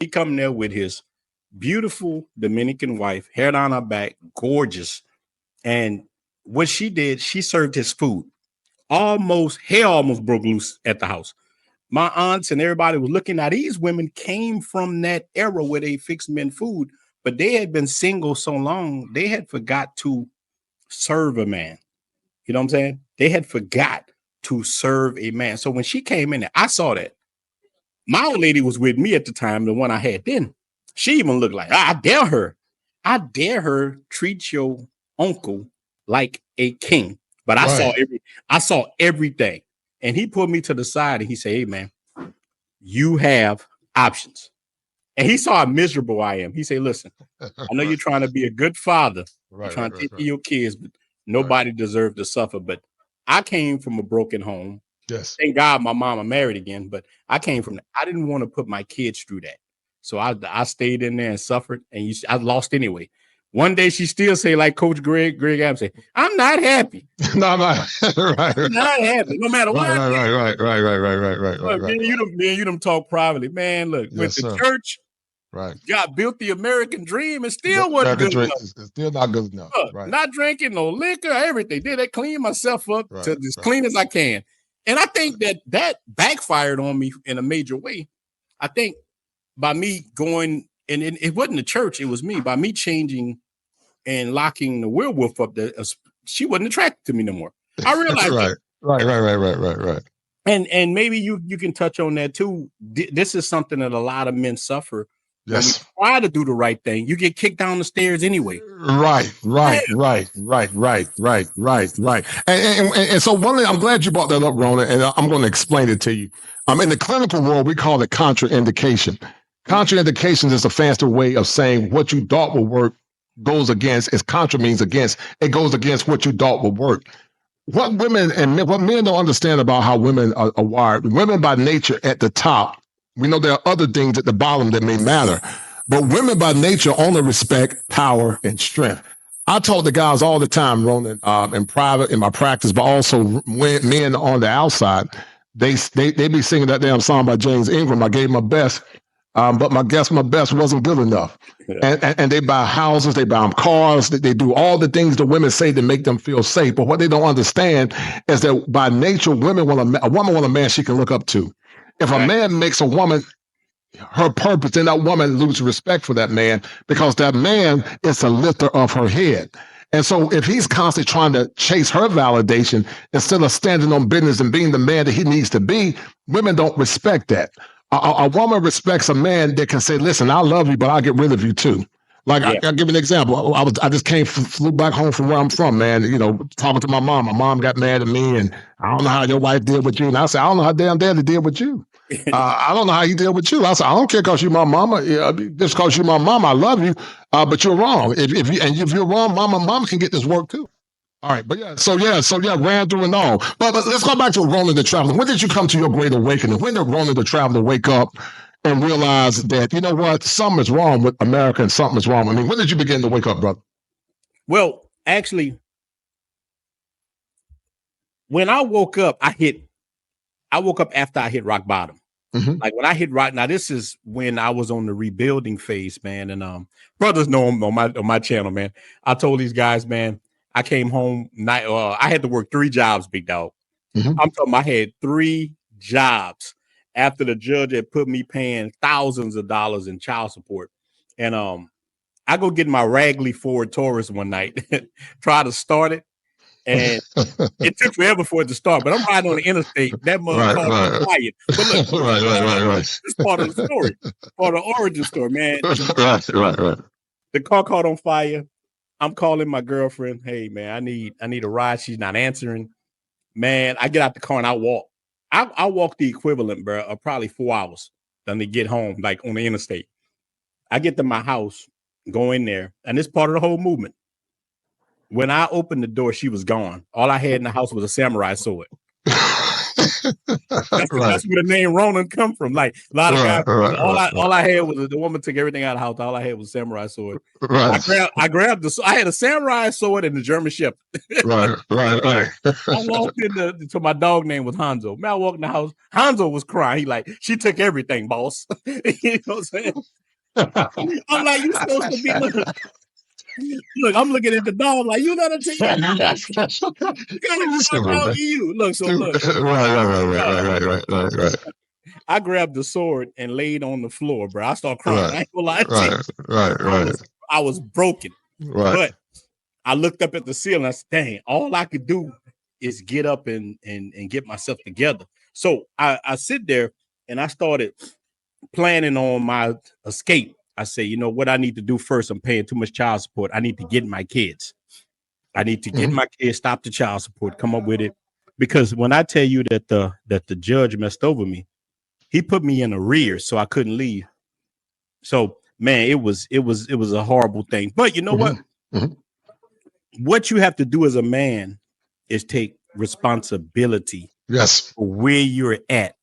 He come there with his beautiful Dominican wife, hair down her back, gorgeous. And what she did, she served his food. Hair almost broke loose at the house. My aunts and everybody was looking at these women came from that era where they fixed men food, but they had been single so long, they had forgot to serve a man. You know what I'm saying? They had forgot to serve a man. So when she came in there, I saw that. My old lady was with me at the time, the one I had then. She even looked like, I dare her. I dare her treat your uncle like a king. But I saw everything. And he put me to the side and he said, hey, man, you have options. And he saw how miserable I am. He said, listen, I know you're trying to be a good father. You're trying to take care of your kids, but nobody deserves to suffer. But I came from a broken home. Yes. Thank God my mama married again, but I came from, I didn't want to put my kids through that. So I stayed in there and suffered, and I lost anyway. One day she still say, like Coach Greg Adams say, I'm not happy. No, I'm not. I'm not happy. No matter what. Right. Me and you them talk privately. Man, look, with the church, God built the American dream and still wasn't good enough. It's still not good enough. Not drinking no liquor, everything. Did I clean myself up to as clean as I can? And I think that backfired on me in a major way. I think by me going, and it wasn't the church, it was me, by me changing and locking the werewolf up there, she wasn't attracted to me no more. I realized Right. And maybe you can touch on that too. This is something that a lot of men suffer. Yes. When we try to do the right thing, you get kicked down the stairs anyway. Right. And so one thing, I'm glad you brought that up, Ronan, and I'm going to explain it to you. In the clinical world, we call it contraindication. Contraindication is a fancy way of saying what you thought would work goes against. It's contra means against. It goes against what you thought would work. What women and men, what men don't understand about how women are wired. Women by nature at the top. We know there are other things at the bottom that may matter, but women by nature only respect power and strength. I talk to guys all the time, Ronan, in private, in my practice, but also men on the outside. They be singing that damn song by James Ingram. I gave my best, but my best wasn't good enough. Yeah. And they buy houses, they buy them cars, they do all the things the women say to make them feel safe. But what they don't understand is that by nature, a woman want a man she can look up to. If a man makes a woman her purpose, then that woman loses respect for that man because that man is the lifter of her head. And so if he's constantly trying to chase her validation instead of standing on business and being the man that he needs to be, women don't respect that. A woman respects a man that can say, listen, I love you, but I'll get rid of you too. Like, yeah. I'll give you an example. I just flew back home from where I'm from, man, talking to my mom. My mom got mad at me, and I don't know how your wife deal with you. And I said, I don't know how damn daddy deal with you. I don't know how you deal with you. I said, I don't care because you're my mama. Just because you're my mama, I love you, but you're wrong. If you're wrong, mama can get this work too. All right, but so ran through and all. But let's go back to Ronin the Traveler. When did you come to your great awakening? When did Ronin the Traveler wake up and realize that, you know what, something is wrong with America and something is wrong? I mean, when did you begin to wake up, brother? Well, actually, when I woke up, I woke up after I hit rock bottom. Mm-hmm. Like when I hit rock, now this is when I was on the rebuilding phase, man. And brothers know on my channel, man. I told these guys, man, I came home, I had to work 3 jobs, big dog. Mm-hmm. I'm talking, I had 3 jobs after the judge had put me paying thousands of dollars in child support. And I go get my Ragley Ford Taurus one night, try to start it. And it took forever for it to start, but I'm riding on the interstate. That mother caught quiet. But look, right. This is part of the story, part of the origin story, man. Right. The car caught on fire. I'm calling my girlfriend. Hey, man, I need a ride. She's not answering. Man, I get out the car and I walk. I walk the equivalent, bro, of probably 4 hours than to get home, like on the interstate. I get to my house, go in there, and it's part of the whole movement. When I opened the door, she was gone. All I had in the house was a samurai sword. That's where the name Ronin come from. Like a lot of guys, all I had was the woman took everything out of the house. All I had was a samurai sword. Right. I grabbed I had a samurai sword and the German Shepherd. Right. I walked into my dog name was Hanzo. Man, I walked in the house. Hanzo was crying. He like, she took everything, boss. You know what I'm saying? I'm like, you supposed to be look, I'm looking at the dog like, you gotta take you. Look, so look. Right. I grabbed the sword and laid on the floor, bro. I started crying. Right. I ain't gonna lie to you. I was broken. Right. But I looked up at the ceiling. I said, dang, all I could do is get up and get myself together. So I sit there and I started planning on my escape. I say, you know what I need to do first? I'm paying too much child support. I need to get my kids. I need to get my kids, stop the child support, come up with it. Because when I tell you that the judge messed over me, he put me in arrears, so I couldn't leave. So man, it was a horrible thing. But you know what? What you have to do as a man is take responsibility. Yes. For where you're at.